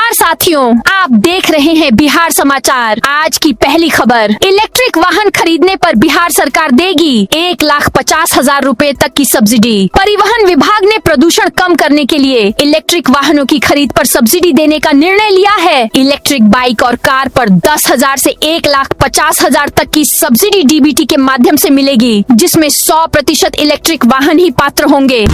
नमस्कार साथियों, आप देख रहे हैं बिहार समाचार। आज की पहली खबर, इलेक्ट्रिक वाहन खरीदने पर बिहार सरकार देगी 1,50,000 रुपए तक की सब्सिडी। परिवहन विभाग ने प्रदूषण कम करने के लिए इलेक्ट्रिक वाहनों की खरीद पर सब्सिडी देने का निर्णय लिया है। इलेक्ट्रिक बाइक और कार पर 10,000 से 1,50,000 तक की सब्सिडी डीबीटी के माध्यम से मिलेगी, जिसमें 100% इलेक्ट्रिक वाहन ही पात्र होंगे।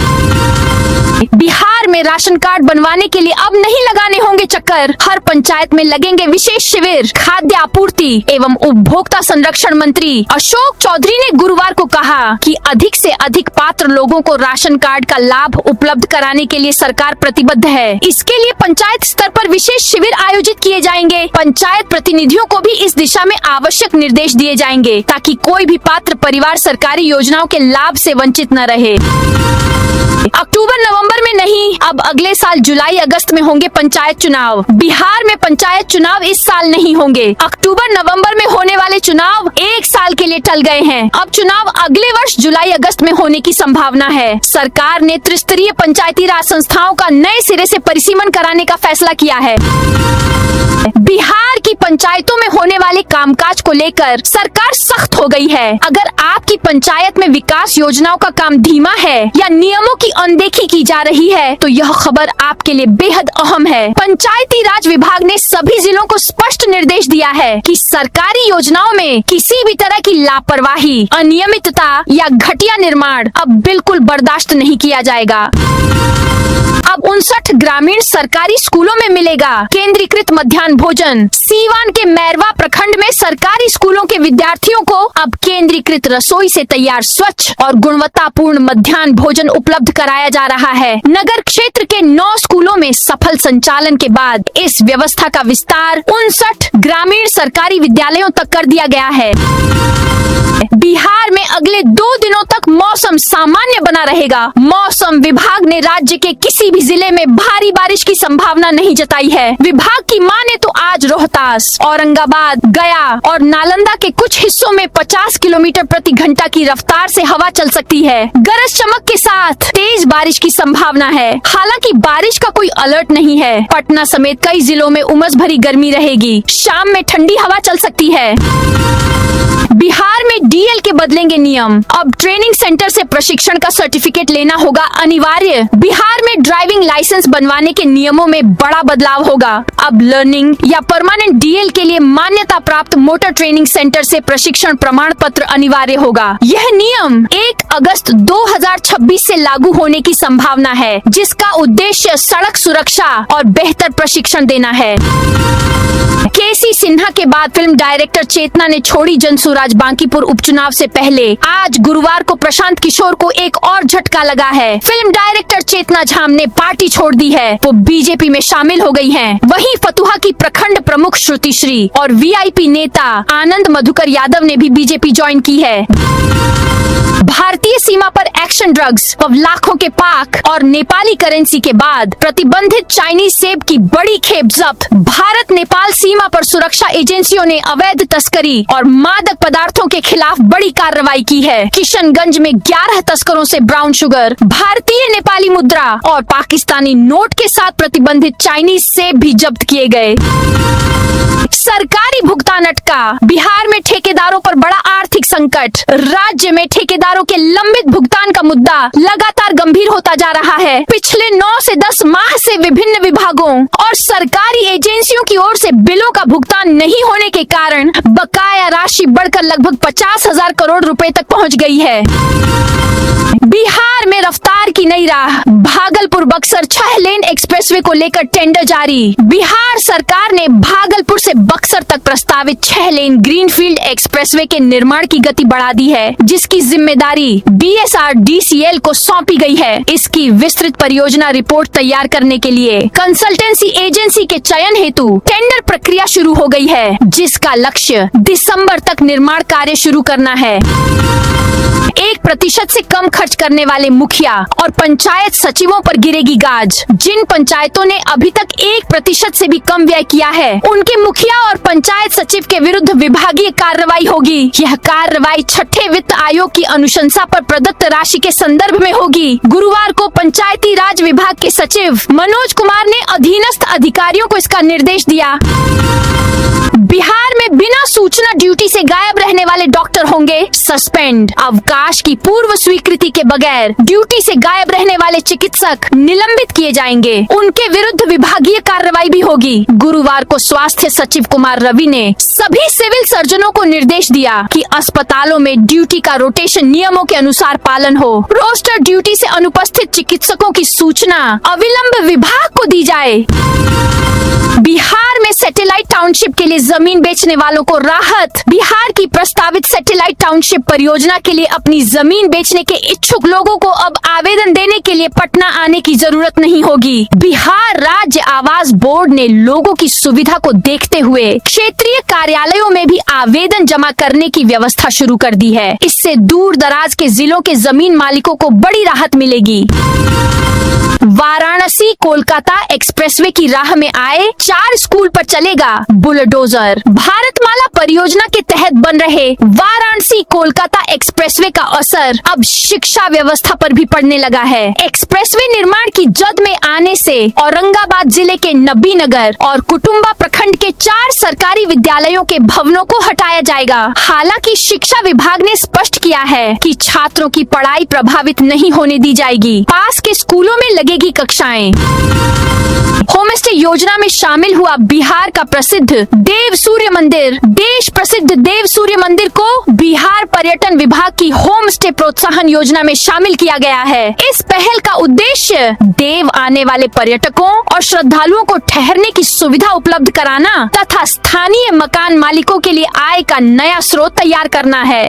बिहार में राशन कार्ड बनवाने के लिए अब नहीं लगाने होंगे चक्कर। हर पंचायत में लगेंगे विशेष शिविर। खाद्य आपूर्ति एवं उपभोक्ता संरक्षण मंत्री अशोक चौधरी ने गुरुवार को कहा कि अधिक से अधिक पात्र लोगों को राशन कार्ड का लाभ उपलब्ध कराने के लिए सरकार प्रतिबद्ध है। इसके लिए पंचायत स्तर पर विशेष शिविर आयोजित किए जाएंगे। पंचायत प्रतिनिधियों को भी इस दिशा में आवश्यक निर्देश दिए जाएंगे ताकि कोई भी पात्र परिवार सरकारी योजनाओं के लाभ से वंचित न रहे। अक्टूबर नवंबर में नहीं, अब अगले साल जुलाई अगस्त में होंगे पंचायत चुनाव। बिहार में पंचायत चुनाव इस साल नहीं होंगे। अक्टूबर नवंबर में होने वाले चुनाव 1 साल के लिए टल गए हैं। अब चुनाव अगले वर्ष जुलाई अगस्त में होने की संभावना है। सरकार ने त्रिस्तरीय पंचायती राज संस्थाओं का नए सिरे से परिसीमन कराने का फैसला किया है। बिहार की पंचायतों में होने वाले कामकाज को लेकर सरकार सख्त हो गई है। अगर आपकी पंचायत में विकास योजनाओं का काम धीमा है या नियमों की अनदेखी की जा रही है तो यह खबर आपके लिए बेहद अहम है। पंचायती राज विभाग ने सभी जिलों को स्पष्ट निर्देश दिया है कि सरकारी योजनाओं में किसी भी तरह की लापरवाही, अनियमितता या घटिया निर्माण अब बिल्कुल बर्दाश्त नहीं किया जाएगा। अब 59 ग्रामीण सरकारी स्कूलों में मिलेगा केंद्रीकृत मध्याह्न भोजन। सीवान के मैरवा प्रखंड में सरकारी स्कूलों के विद्यार्थियों को अब केंद्रीकृत रसोई से तैयार स्वच्छ और गुणवत्तापूर्ण मध्याह्न भोजन उपलब्ध कराया जा रहा है। नगर क्षेत्र के 9 स्कूलों में सफल संचालन के बाद इस व्यवस्था का विस्तार 59 ग्रामीण सरकारी विद्यालयों तक कर दिया गया है। बिहार में अगले 2 दिनों तक मौसम सामान्य बना रहेगा। मौसम विभाग ने राज्य के किसी भी जिले में भारी बारिश की संभावना नहीं जताई है। विभाग की माने तो आज रोहतास, औरंगाबाद, गया और नालंदा के कुछ हिस्सों में 50 किलोमीटर प्रति घंटा की रफ्तार से हवा चल सकती है। गरज चमक के साथ तेज बारिश की संभावना है। हालांकि बारिश का कोई अलर्ट नहीं है। पटना समेत कई जिलों में उमस भरी गर्मी रहेगी। शाम में ठंडी हवा चल सकती है। बिहार में डीएल के बदलेंगे नियम। अब ट्रेनिंग सेंटर से प्रशिक्षण का सर्टिफिकेट लेना होगा अनिवार्य। बिहार में ड्राइविंग लाइसेंस बनवाने के नियमों में बड़ा बदलाव होगा। अब लर्निंग या परमानेंट डीएल के लिए मान्यता प्राप्त मोटर ट्रेनिंग सेंटर से प्रशिक्षण प्रमाण पत्र अनिवार्य होगा। यह नियम 1 अगस्त 2026 से लागू होने की संभावना है, जिसका उद्देश्य सड़क सुरक्षा और बेहतर प्रशिक्षण देना है। केसी सिन्हा के बाद फिल्म डायरेक्टर चेतना ने छोड़ी जनसुराज। बांकीपुर उपचुनाव से पहले आज गुरुवार को प्रशांत किशोर को एक और झटका लगा है। फिल्म डायरेक्टर चेतना झाम ने पार्टी छोड़ दी है। वो बीजेपी में शामिल हो गई हैं। वहीं फतुहा की प्रखंड प्रमुख श्रुतिश्री और वीआईपी नेता आनंद मधुकर यादव ने भी बीजेपी ज्वाइन की है। भारतीय सीमा पर एक्शन ड्रग्स और लाखों के पाक और नेपाली करेंसी के बाद प्रतिबंधित चाइनीज सेब की बड़ी खेप जब्त। भारत नेपाल सीमा पर सुरक्षा एजेंसियों ने अवैध तस्करी और मादक पदार्थों के खिलाफ बड़ी कार्रवाई की है। किशनगंज में 11 तस्करों से ब्राउन शुगर, भारतीय नेपाली मुद्रा और पाकिस्तानी नोट के साथ प्रतिबंधित चाइनीज सेब भी जब्त किए गए। सरकारी भुगतान अटका। बिहार में ठेकेदारों पर बड़ा आर्थिक संकट। राज्य में ठेकेदारों के लंबित भुगतान का मुद्दा लगातार गंभीर होता जा रहा है। पिछले 9 से 10 माह से विभिन्न विभागों और सरकारी एजेंसियों की ओर से बिलों का भुगतान नहीं होने के कारण बकाया राशि बढ़कर लगभग 50,000 करोड़ रुपए तक पहुंच गई है। बिहार में रफ्तार की नई राह। भागलपुर बक्सर 6 लेन एक्सप्रेसवे को लेकर टेंडर जारी। बिहार सरकार ने भागलपुर से बक्सर तक प्रस्तावित 6 लेन ग्रीनफील्ड एक्सप्रेसवे के निर्माण की गति बढ़ा दी है, जिसकी जिम्मेदारी BSRDCL को सौंपी गई है। इसकी विस्तृत परियोजना रिपोर्ट तैयार करने के लिए कंसल्टेंसी एजेंसी के चयन हेतु टेंडर प्रक्रिया शुरू हो गई है, जिसका लक्ष्य दिसंबर तक निर्माण कार्य शुरू करना है। 1% से कम खर्च करने वाले मुखिया और पंचायत सचिवों पर गिरेगी गाज। जिन पंचायतों ने अभी तक 1% से भी कम व्यय किया है, उनके मुखिया मुखिया और पंचायत सचिव के विरुद्ध विभागीय कार्रवाई होगी। यह कार्रवाई छठे वित्त आयोग की अनुशंसा पर प्रदत्त राशि के संदर्भ में होगी। गुरुवार को पंचायती राज विभाग के सचिव मनोज कुमार ने अधीनस्थ अधिकारियों को इसका निर्देश दिया। बिहार में बिना सूचना ड्यूटी से गायब रहने वाले डॉक्टर होंगे सस्पेंड। अवकाश की पूर्व स्वीकृति के बगैर ड्यूटी से गायब रहने वाले चिकित्सक निलंबित किए जाएंगे। उनके विरुद्ध विभागीय कार्रवाई भी होगी। गुरुवार को स्वास्थ्य सचिव कुमार रवि ने सभी सिविल सर्जनों को निर्देश दिया कि अस्पतालों में ड्यूटी का रोटेशन नियमों के अनुसार पालन हो। रोस्टर ड्यूटी से अनुपस्थित चिकित्सकों की सूचना अविलंब विभाग को दी जाए। बिहार में सैटेलाइट टाउनशिप के लिए जमीन बेचने वालों को राहत। बिहार की प्रस्तावित सैटेलाइट टाउनशिप परियोजना के लिए अपनी जमीन बेचने के इच्छुक लोगों को अब आवेदन देने के लिए पटना आने की जरूरत नहीं होगी। बिहार राज्य आवास बोर्ड ने लोगों की सुविधा को देखते हुए क्षेत्रीय कार्यालयों में भी आवेदन जमा करने की व्यवस्था शुरू कर दी है। इससे दूर दराज के जिलों के जमीन मालिकों को बड़ी राहत मिलेगी। वाराणसी कोलकाता एक्सप्रेसवे की राह में आए 4 स्कूल पर चलेगा बुलडोजर। भारतमाला परियोजना के तहत बन रहे वाराणसी कोलकाता एक्सप्रेसवे का असर अब शिक्षा व्यवस्था पर भी पड़ने लगा है। एक्सप्रेसवे निर्माण की जद में आने से औरंगाबाद जिले के नबीनगर और कुटुम्बा प्रखंड के 4 सरकारी विद्यालयों के भवनों को हटाया जाएगा। हालांकि शिक्षा विभाग ने स्पष्ट किया है कि छात्रों की पढ़ाई प्रभावित नहीं होने दी जाएगी। पास के स्कूलों में लगेगी कक्षाएं। होमस्टे योजना में शामिल हुआ बिहार का प्रसिद्ध देव सूर्य मंदिर। देश प्रसिद्ध देव सूर्य मंदिर को बिहार पर्यटन विभाग की होम स्टे प्रोत्साहन योजना में शामिल किया गया है। इस पहल का उद्देश्य देव आने वाले पर्यटकों और श्रद्धालुओं को ठहरने की सुविधा उपलब्ध कराना तथा स्थानीय मकान मालिकों के लिए आय का नया स्रोत तैयार करना है।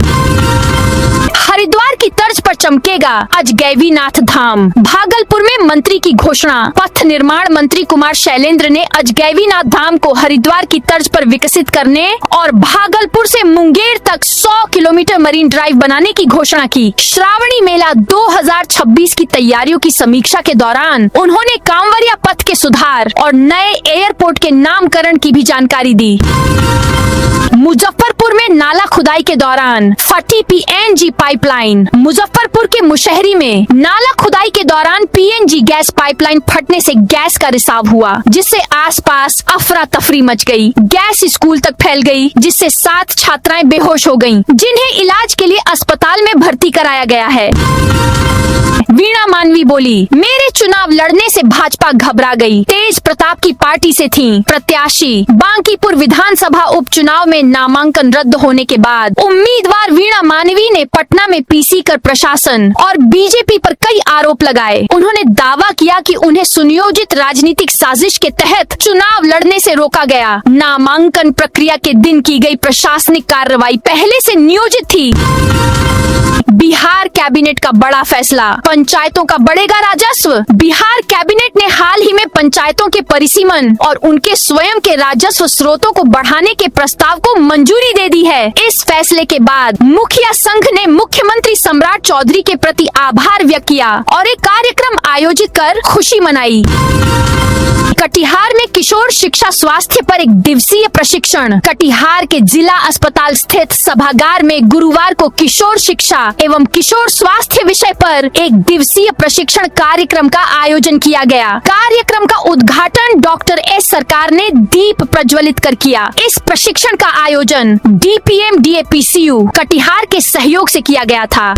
हरिद्वार की तर्ज पर चमकेगा अजगैबीनाथ धाम। भागलपुर में मंत्री की घोषणा। पथ निर्माण मंत्री कुमार शैलेंद्र ने अजगैबीनाथ धाम को हरिद्वार की तर्ज पर विकसित करने और भागलपुर से मुंगेर तक 100 किलोमीटर मरीन ड्राइव बनाने की घोषणा की। श्रावणी मेला 2026 की तैयारियों की समीक्षा के दौरान उन्होंने कांवरिया पथ के सुधार और नए एयरपोर्ट के नामकरण की भी जानकारी दी। मुजफ्फरपुर में नाला खुदाई के दौरान फटी पीएनजी पाइपलाइन। मुजफ्फरपुर के मुशहरी में नाला खुदाई के दौरान पीएनजी गैस पाइपलाइन फटने से गैस का रिसाव हुआ, जिससे आसपास अफरा तफरी मच गई। गैस स्कूल तक फैल गई, जिससे 7 छात्राएं बेहोश हो गईं, जिन्हें इलाज के लिए अस्पताल में भर्ती कराया गया है। वीणा मानवी बोली, मेरे चुनाव लड़ने से भाजपा घबरा गई। तेज प्रताप की पार्टी से थीं प्रत्याशी। बांकीपुर विधानसभा उपचुनाव में नामांकन रद्द होने के बाद उम्मीदवार वीणा मानवी ने पटना में पीसी कर प्रशासन और बीजेपी पर कई आरोप लगाए। उन्होंने दावा किया कि उन्हें सुनियोजित राजनीतिक साजिश के तहत चुनाव लड़ने से रोका गया। नामांकन प्रक्रिया के दिन की गई प्रशासनिक कार्रवाई पहले से नियोजित थी। बिहार कैबिनेट का बड़ा फैसला, पंचायतों का बढ़ेगा राजस्व। बिहार कैबिनेट ने हाल ही में पंचायतों के परिसीमन और उनके स्वयं के राजस्व स्रोतों को बढ़ाने के प्रस्ताव को मंजूरी दे दी है। इस फैसले के बाद मुखिया संघ ने मुख्यमंत्री सम्राट चौधरी के प्रति आभार व्यक्त किया और एक कार्यक्रम आयोजित कर खुशी मनाई। कटिहार में किशोर शिक्षा स्वास्थ्य पर 1 दिवसीय प्रशिक्षण। कटिहार के जिला अस्पताल स्थित सभागार में गुरुवार को किशोर शिक्षा एवं किशोर स्वास्थ्य विषय पर 1 दिवसीय प्रशिक्षण कार्यक्रम का आयोजन किया गया। कार्यक्रम का उद्घाटन डॉक्टर एस सरकार ने दीप प्रज्वलित कर किया। इस प्रशिक्षण का आयोजन DPM DAPCU कटिहार के सहयोग से किया गया था।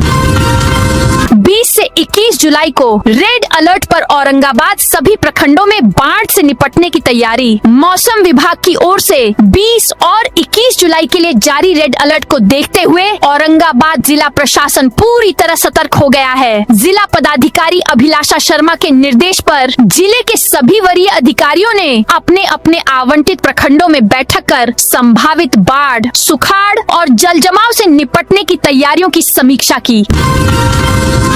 20 से 21 जुलाई को रेड अलर्ट पर औरंगाबाद सभी प्रखंडों में बाढ़ से निपटने की तैयारी। मौसम विभाग की ओर से 20 और 21 जुलाई के लिए जारी रेड अलर्ट को देखते हुए औरंगाबाद जिला प्रशासन पूरी तरह सतर्क हो गया है। जिला पदाधिकारी अभिलाषा शर्मा के निर्देश पर जिले के सभी वरीय अधिकारियों ने अपने अपने आवंटित प्रखंडों में बैठक कर संभावित बाढ़, सुखाड़ और जल जमाव से निपटने की तैयारियों की समीक्षा की।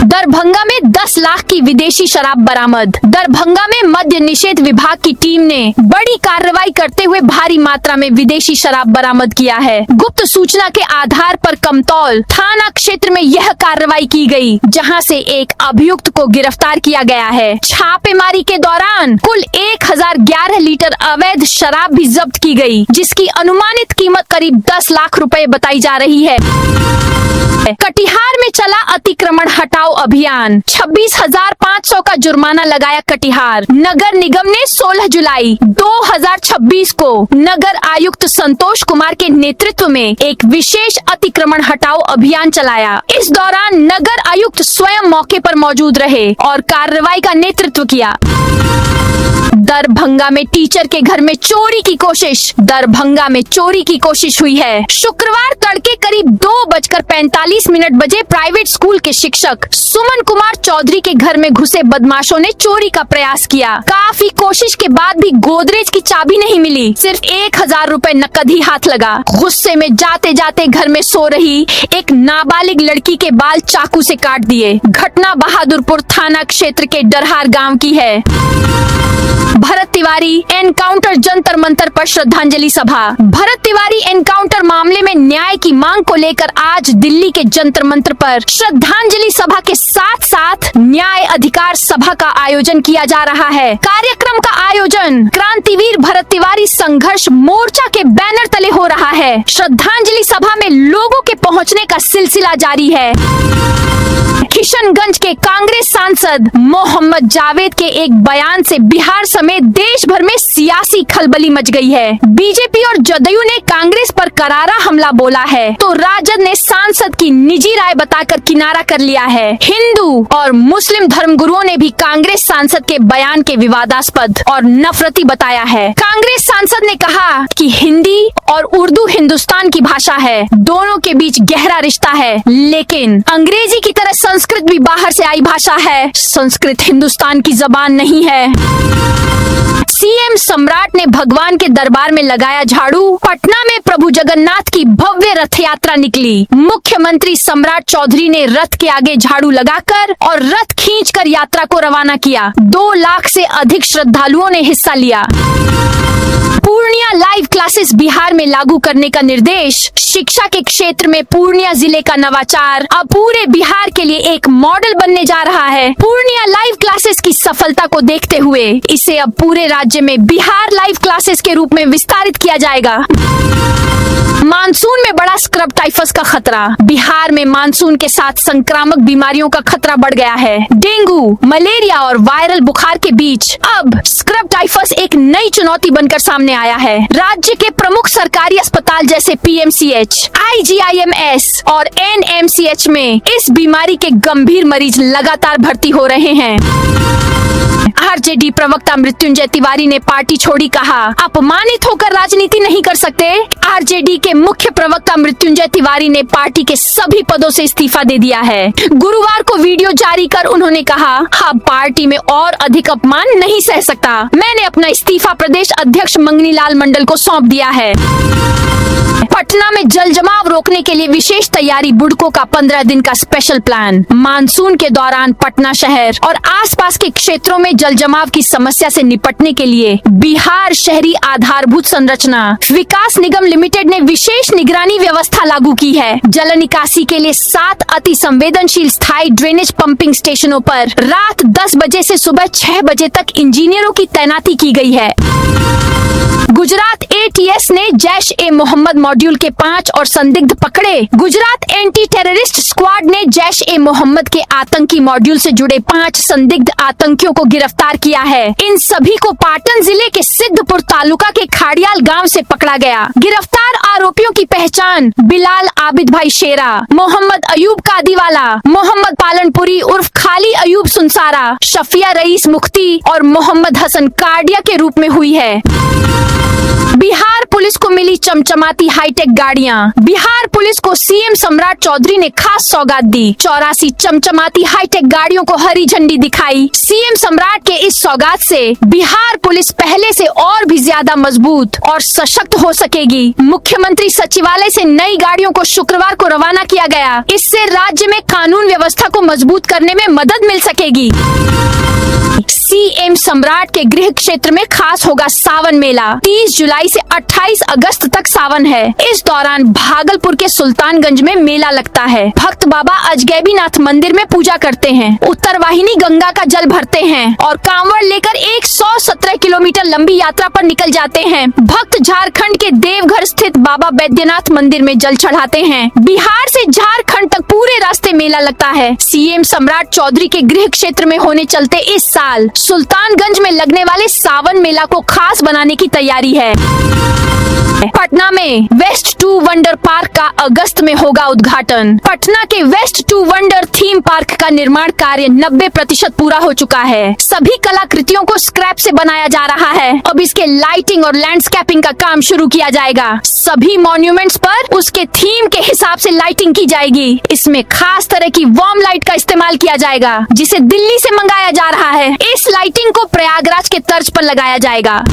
दरभंगा में 10 लाख की विदेशी शराब बरामद। दरभंगा में मद्य निषेध विभाग की टीम ने बड़ी कार्रवाई करते हुए भारी मात्रा में विदेशी शराब बरामद किया है। गुप्त सूचना के आधार पर कमतौल थाना क्षेत्र में यह कार्रवाई की गई, जहां से एक अभियुक्त को गिरफ्तार किया गया है। छापेमारी के दौरान कुल 1011 लीटर अवैध शराब भी जब्त की गई, जिसकी अनुमानित कीमत करीब 10 लाख रुपए बताई जा रही है। कटिहार में चला अतिक्रमण हटाओ अभियान। 26,500 का जुर्माना लगाया कटिहार नगर निगम ने। 16 जुलाई 2026 को नगर आयुक्त संतोष कुमार के नेतृत्व में एक विशेष अतिक्रमण हटाओ अभियान चलाया। इस दौरान नगर आयुक्त स्वयं मौके पर मौजूद रहे और कार्रवाई का नेतृत्व किया। दरभंगा में टीचर के घर में चोरी की कोशिश। दरभंगा में चोरी की कोशिश हुई है। शुक्रवार तड़के करीब 2:45 बजे प्राइवेट स्कूल के शिक्षक सुमन कुमार चौधरी के घर में घुसे बदमाशों ने चोरी का प्रयास किया। काफी कोशिश के बाद भी गोदरेज की चाबी नहीं मिली, सिर्फ 1000 रुपए नकद ही हाथ लगा। गुस्से में जाते जाते घर में सो रही एक नाबालिग लड़की के बाल चाकू से काट दिए। घटना बहादुरपुर थाना क्षेत्र के डरहार गाँव की है। भरत तिवारी एनकाउंटर जंतर मंतर पर श्रद्धांजलि सभा। भरत तिवारी एनकाउंटर मामले में न्याय की मांग को लेकर आज दिल्ली के जंतर मंतर पर श्रद्धांजलि सभा के साथ साथ न्याय अधिकार सभा का आयोजन किया जा रहा है। कार्यक्रम का आयोजन क्रांतिवीर भरत तिवारी संघर्ष मोर्चा के बैनर तले हो रहा है। श्रद्धांजलि सभा में लोगों के पहुंचने का सिलसिला जारी है। किशनगंज के कांग्रेस सांसद मोहम्मद जावेद के एक बयान से बिहार समेत देश भर में सियासी खलबली मच गई है। बीजेपी और जदयू ने कांग्रेस पर करारा हमला बोला है, तो राजद ने सांसद की निजी राय बताकर किनारा कर लिया है। हिंदू और मुस्लिम धर्मगुरुओं ने भी कांग्रेस सांसद के बयान के विवादास्पद और नफरती बताया है। कांग्रेस सांसद ने कहा कि हिंदी और उर्दू हिंदुस्तान की भाषा है, दोनों के बीच गहरा रिश्ता है, लेकिन अंग्रेजी की तरह संस्कृत भी बाहर से आई भाषा है। संस्कृत हिंदुस्तान की जबान नहीं है। सीएम सम्राट ने भगवान के दरबार में लगाया झाड़ू। पटना में प्रभु जगन्नाथ की भव्य रथ यात्रा निकली। मुख्यमंत्री सम्राट चौधरी ने रथ के आगे झाड़ू लगाकर और रथ खींचकर यात्रा को रवाना किया। 2 लाख से अधिक श्रद्धालुओं ने हिस्सा लिया। पूर्णिया लाइव क्लासेस बिहार में लागू करने का निर्देश। शिक्षा के क्षेत्र में पूर्णिया जिले का नवाचार अब पूरे बिहार के लिए एक मॉडल बनने जा रहा है। पूर्णिया लाइव क्लासेस की सफलता को देखते हुए इसे अब पूरे राज्य में बिहार लाइव क्लासेस के रूप में विस्तारित किया जाएगा। मानसून में बड़ा स्क्रब टाइफस का खतरा। बिहार में मानसून के साथ संक्रामक बीमारियों का खतरा बढ़ गया है। डेंगू, मलेरिया और वायरल बुखार के बीच अब स्क्रब टाइफस एक नई चुनौती बनकर सामने आया है। राज्य के प्रमुख सरकारी अस्पताल जैसे पीएमसीएच, आईजीआईएमएस और एनएमसीएच में इस बीमारी के गंभीर मरीज लगातार भर्ती हो रहे हैं। आरजेडी प्रवक्ता मृत्युंजय तिवारी ने पार्टी छोड़ी, कहा अपमानित होकर राजनीति नहीं कर सकते। आरजेडी के मुख्य प्रवक्ता मृत्युंजय तिवारी ने पार्टी के सभी पदों से इस्तीफा दे दिया है। गुरुवार को वीडियो जारी कर उन्होंने कहा, अब पार्टी में और अधिक अपमान नहीं सह सकता। मैंने अपना इस्तीफा प्रदेश अध्यक्ष मंगनी लाल मंडल को सौंप दिया है। पटना में जल जमाव रोकने के लिए विशेष तैयारी। बुडको का 15 दिन का स्पेशल प्लान। मानसून के दौरान पटना शहर और आसपास के क्षेत्रों में जल जमाव की समस्या से निपटने के लिए बिहार शहरी आधारभूत संरचना विकास निगम लिमिटेड ने विशेष निगरानी व्यवस्था लागू की है। जल निकासी के लिए 7 अति संवेदनशील स्थायी ड्रेनेज पंपिंग स्टेशनों पर रात 10 बजे से सुबह 6 बजे तक इंजीनियरों की तैनाती की गई है। गुजरात एटीएस ने जैश ए मोहम्मद मॉड्यूल के 5 और संदिग्ध पकड़े। गुजरात एंटी टेररिस्ट स्क्वाड ने जैश ए मोहम्मद के आतंकी मॉड्यूल से जुड़े 5 संदिग्ध आतंकियों को गिरफ्तार किया है। इन सभी को पाटन जिले के सिद्धपुर तालुका के खाड़ियाल गांव से पकड़ा गया। गिरफ्तार आरोपियों की पहचान बिलाल आबिद भाई शेरा, मोहम्मद अयूब कादीवाला, मोहम्मद पालनपुरी उर्फ खाली अयूब सुनसारा, शफिया रईस मुख्ती और मोहम्मद हसन कार्डिया के रूप में हुई है। बिहार पुलिस पुलिस को मिली चमचमाती हाईटेक गाड़ियां। बिहार पुलिस को सीएम सम्राट चौधरी ने खास सौगात दी। 84 चमचमाती हाईटेक गाड़ियों को हरी झंडी दिखाई। सीएम सम्राट के इस सौगात से बिहार पुलिस पहले से और भी ज्यादा मजबूत और सशक्त हो सकेगी। मुख्यमंत्री सचिवालय से नई गाड़ियों को शुक्रवार को रवाना किया गया। इससे राज्य में कानून व्यवस्था को मजबूत करने में मदद मिल सकेगी। सीएम सम्राट के गृह क्षेत्र में खास होगा सावन मेला। 30 जुलाई से 28 अगस्त तक सावन है। इस दौरान भागलपुर के सुल्तानगंज में मेला लगता है। भक्त बाबा अजगैबीनाथ मंदिर में पूजा करते हैं, उत्तरवाहिनी गंगा का जल भरते हैं और कांवड़ लेकर 117 किलोमीटर लंबी यात्रा पर निकल जाते हैं। भक्त झारखंड के देवघर स्थित बाबा बैद्यनाथ मंदिर में जल चढ़ाते हैं। बिहार से झारखंड तक पूरे रास्ते मेला लगता है। सीएम सम्राट चौधरी के गृह क्षेत्र में होने चलते इस साल सुल्तानगंज में लगने वाले सावन मेला को खास बनाने की तैयारी है। पटना में वेस्ट टू वंडर पार्क का अगस्त में होगा उद्घाटन। पटना के waste to wonder theme park का निर्माण कार्य 90% पूरा हो चुका है। सभी कलाकृतियों को स्क्रैप से बनाया जा रहा है। अब इसके लाइटिंग और लैंडस्केपिंग का काम शुरू किया जाएगा। सभी मॉन्यूमेंट्स पर उसके थीम के हिसाब से लाइटिंग की जाएगी। इसमें खास तरह की वार्म लाइट का इस्तेमाल किया जाएगा, जिसे दिल्ली से मंगाया जा रहा है। इस लाइटिंग को प्रयागराज के तर्ज पर लगाया जाएगा।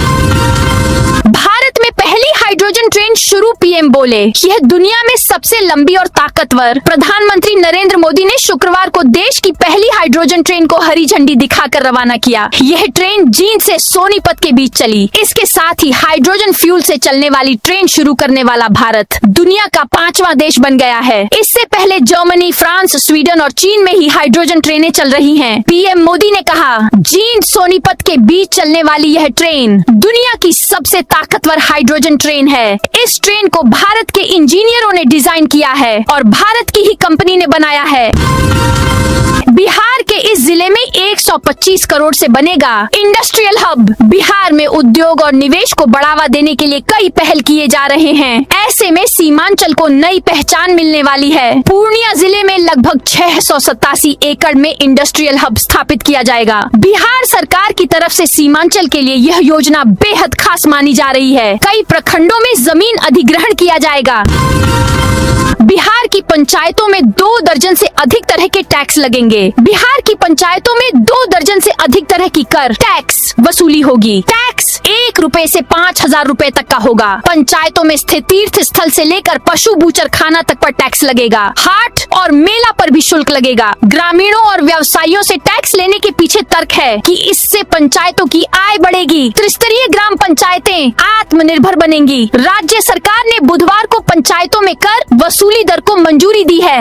भारत में पहली हाइड्रोजन ट्रेन शुरू, पीएम बोले। यह दुनिया में सबसे लंबी और ताकतवर। प्रधानमंत्री नरेंद्र मोदी ने शुक्रवार को देश की पहली हाइड्रोजन ट्रेन को हरी झंडी दिखाकर रवाना किया। यह ट्रेन जींद से सोनीपत के बीच चली। इसके साथ ही हाइड्रोजन फ्यूल से चलने वाली ट्रेन शुरू करने वाला भारत दुनिया का 5वां देश बन गया है। इससे पहले जर्मनी, फ्रांस, स्वीडन और चीन में ही हाइड्रोजन ट्रेनें चल रही हैं। पीएम मोदी ने कहा, जींद सोनीपत के बीच चलने वाली यह ट्रेन दुनिया की सबसे ताकतवर हाइड्रोजन ट्रेन है। इस ट्रेन को भारत के इंजीनियरों ने डिजाइन किया है और भारत की ही कंपनी ने बनाया है। बिहार के इस जिले में 125 करोड़ से बनेगा इंडस्ट्रियल हब। बिहार में उद्योग और निवेश को बढ़ावा देने के लिए कई पहल किए जा रहे हैं। ऐसे में सीमांचल को नई पहचान मिलने वाली है। पूर्णिया जिले में लगभग 687 एकड़ में इंडस्ट्रियल हब स्थापित किया जाएगा। बिहार सरकार की तरफ से सीमांचल के लिए यह योजना बेहद खास मानी जा रही है। कई प्रखंडों में जमीन अधिग्रहण किया जाएगा। बिहार की पंचायतों में 2 दर्जन से अधिक तरह के टैक्स लगेंगे। बिहार की पंचायतों में 2 दर्जन से अधिक तरह की कर टैक्स वसूली होगी। टैक्स 1 रुपए से 5,000 रुपए तक का होगा। पंचायतों में स्थित तीर्थ स्थल से लेकर पशु बूचर खाना तक पर टैक्स लगेगा। हाट और मेला पर भी शुल्क लगेगा। ग्रामीणों और व्यवसायियों से टैक्स लेने के पीछे तर्क है कि इससे पंचायतों की आय बढ़ेगी। त्रिस्तरीय ग्राम पंचायतें आत्मनिर्भर बनेंगी। राज्य सरकार ने बुधवार को पंचायतों में कर वसूली दर को मंजूरी दी है।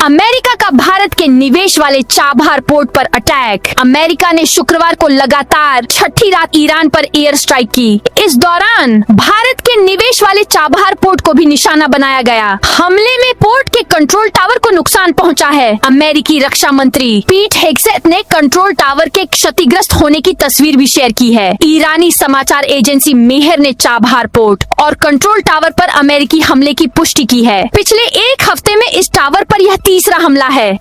अमेरिका का भारत के निवेश वाले चाबहार पोर्ट पर अटैक। अमेरिका ने शुक्रवार को लगातार 6ठी रात ईरान पर एयर स्ट्राइक की। इस दौरान भारत के निवेश वाले चाबहार पोर्ट को भी निशाना बनाया गया। हमले में पोर्ट के कंट्रोल टावर को नुकसान पहुंचा है। अमेरिकी रक्षा मंत्री पीट हेगसेथ ने कंट्रोल टावर के क्षतिग्रस्त होने की तस्वीर भी शेयर की है। ईरानी समाचार एजेंसी मेहर ने चाबहार पोर्ट और कंट्रोल टावर पर अमेरिकी हमले की पुष्टि की है। पिछले 1 हफ्ते में इस टावर पर यह तीसरा हमला है।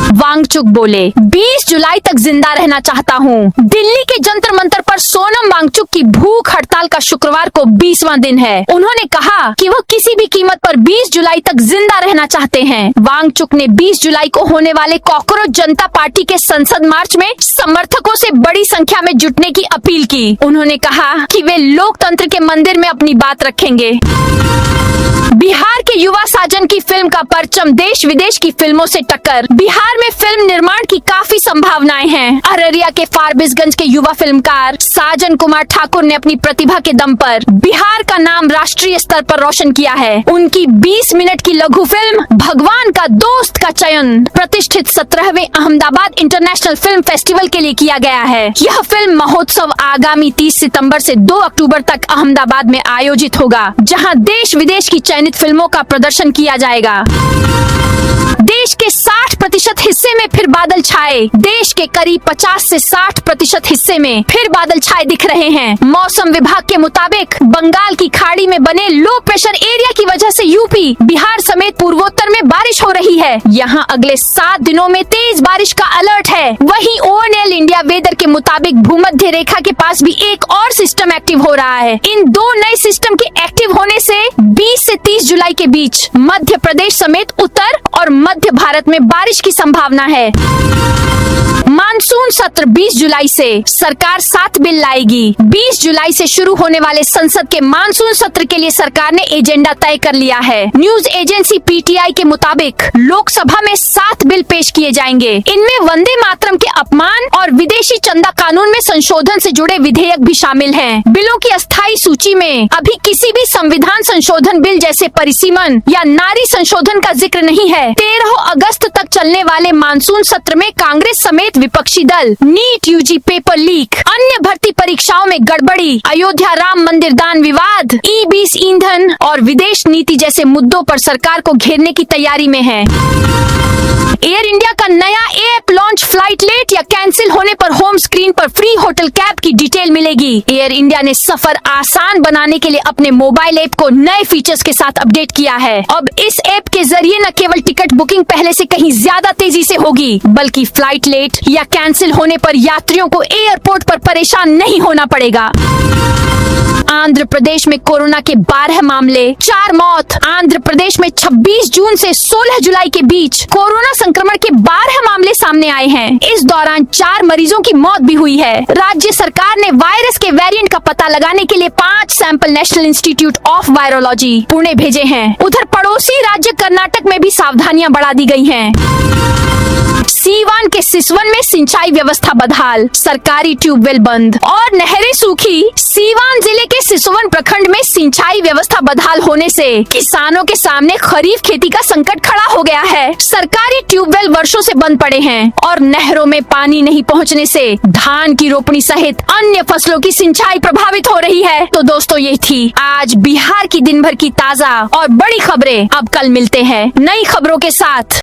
वांगचुक बोले, 20 जुलाई तक जिंदा रहना चाहता हूँ। दिल्ली के जंतर मंतर पर सोनम वांगचुक की भूख हड़ताल का शुक्रवार को 20वां दिन है। उन्होंने कहा कि वो किसी भी कीमत पर 20 जुलाई तक जिंदा रहना चाहते हैं। वांगचुक ने 20 जुलाई को होने वाले कॉकरोच जनता पार्टी के संसद मार्च में समर्थकों से बड़ी संख्या में जुटने की अपील की। उन्होंने कहा कि वे लोकतंत्र के मंदिर में अपनी बात रखेंगे। बिहार के युवा साजन की फिल्म का परचम देश विदेश की फिल्मों से टक्कर। बिहार में फिल्म निर्माण की काफी संभावनाएं हैं। अररिया के फारबिसगंज के युवा फिल्मकार साजन कुमार ठाकुर ने अपनी प्रतिभा के दम पर बिहार का नाम राष्ट्रीय स्तर पर रोशन किया है। उनकी 20 मिनट की लघु फिल्म भगवान का दोस्त का चयन प्रतिष्ठित 17वें अहमदाबाद इंटरनेशनल फिल्म फेस्टिवल के लिए किया गया है। यह फिल्म महोत्सव आगामी 30 सितंबर से 2 अक्टूबर तक अहमदाबाद में आयोजित होगा, जहां देश विदेश की चयनित फिल्मों का प्रदर्शन किया जाएगा। देश के 60% हिस्से में फिर बादल छाए। देश के करीब 50 से 60% हिस्से में फिर बादल छाए दिख रहे हैं। मौसम विभाग के मुताबिक बंगाल की खाड़ी में बने लो प्रेशर एरिया की वजह से यूपी, बिहार समेत पूर्वोत्तर में बारिश हो रही है। यहाँ अगले 7 दिनों में तेज बारिश का अलर्ट है। वहीं ONL इंडिया वेदर के मुताबिक भूमध्य रेखा के पास भी एक और सिस्टम एक्टिव हो रहा है। इन 2 नए सिस्टम के एक्टिव होने से 20 से 30 जुलाई के बीच मध्य प्रदेश समेत उत्तर और मध्य भारत में बारिश की संभावना है। मानसून सत्र 20 जुलाई से सरकार 7 बिल लाएगी। 20 जुलाई से शुरू होने वाले संसद के मानसून सत्र के लिए सरकार ने एजेंडा तय कर लिया है। न्यूज एजेंसी PTI के मुताबिक लोकसभा में 7 बिल पेश किए जाएंगे। इनमें वंदे मातरम के अपमान और विदेशी चंदा कानून में संशोधन से जुड़े विधेयक भी शामिल हैं। बिलों की अस्थायी सूची में अभी किसी भी संविधान संशोधन बिल जैसे परिसीमन या नारी संशोधन का जिक्र नहीं है। 13 अगस्त तक चलने वाले मानसून सत्र में कांग्रेस समेत विपक्षी दल, नीट UG पेपर लीक, अन्य भर्ती परीक्षाओं में गड़बड़ी, अयोध्या राम मंदिर दान विवाद, E20 ईंधन और विदेश नीति जैसे मुद्दों पर सरकार को घेरने की तैयारी में है। एयर इंडिया का नया ऐप लॉन्च। फ्लाइट लेट या कैंसिल होने पर होम स्क्रीन पर फ्री होटल कैब की डिटेल मिलेगी। एयर इंडिया ने सफर आसान बनाने के लिए अपने मोबाइल ऐप को नए फीचर्स के साथ अपडेट किया है। अब इस ऐप के जरिए न केवल टिकट बुकिंग पहले से कहीं ज्यादा तेजी से होगी, बल्कि फ्लाइट लेट या कैंसिल होने पर यात्रियों को एयरपोर्ट पर परेशान नहीं होना पड़ेगा। आंध्र प्रदेश में कोरोना के 12 मामले, 4 मौत। आंध्र प्रदेश में 26 जून से 16 जुलाई के बीच कोरोना संक्रमण के 12 मामले सामने आए हैं। इस दौरान 4 मरीजों की मौत भी हुई है। राज्य सरकार ने वायरस के वेरिएंट का पता लगाने के लिए 5 sample national institute of virology Pune भेजे हैं। उधर पड़ोसी राज्य कर्नाटक में भी सावधानियां बढ़ा दी गई हैं। सीवान के सिसवन में सिंचाई व्यवस्था बदहाल, सरकारी ट्यूबवेल बंद और नहरें सूखी। सीवान जिले के सिसवन प्रखंड में सिंचाई व्यवस्था बदहाल होने से किसानों के सामने खरीफ खेती का संकट खड़ा हो गया है। सरकारी ट्यूबवेल वर्षों से बंद पड़े हैं और नहरों में पानी नहीं पहुंचने से धान की रोपनी सहित अन्य फसलों की सिंचाई प्रभावित हो रही है। तो दोस्तों, ये थी आज बिहार की दिन भर की ताजा और बड़ी खबरें। अब कल मिलते हैं नई खबरों के साथ।